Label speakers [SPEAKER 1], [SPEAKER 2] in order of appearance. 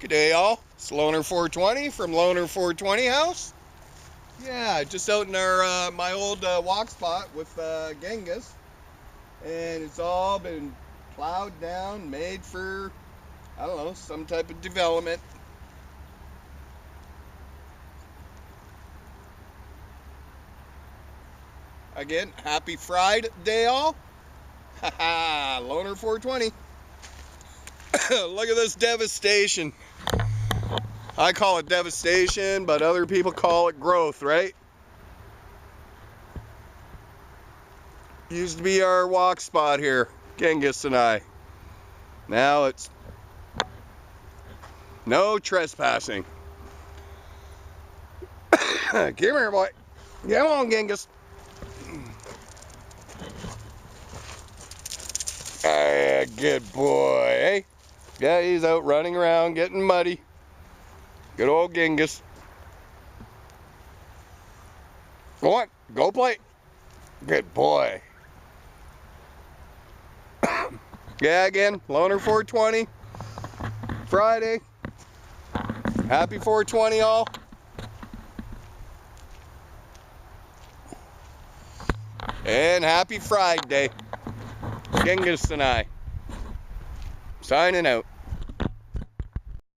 [SPEAKER 1] G'day all, it's Loner 420 from Loner 420 House. Yeah, just out in our my old walk spot with Genghis, and it's all been plowed down, made for, I don't know, some type of development. Again, happy Friday all. Haha, Loner 420. Look at this devastation. I call it devastation, but other people call it growth, right? Used to be our walk spot here, Genghis and I. Now it's no trespassing. Come here, boy. Come on, Genghis. Ah, good boy, eh? Yeah, he's out running around, getting muddy. Good old Genghis. Go on, go play. Good boy. Yeah, again, Loner 420. Friday. Happy 420 all. And happy Friday. Genghis and I. Signing out.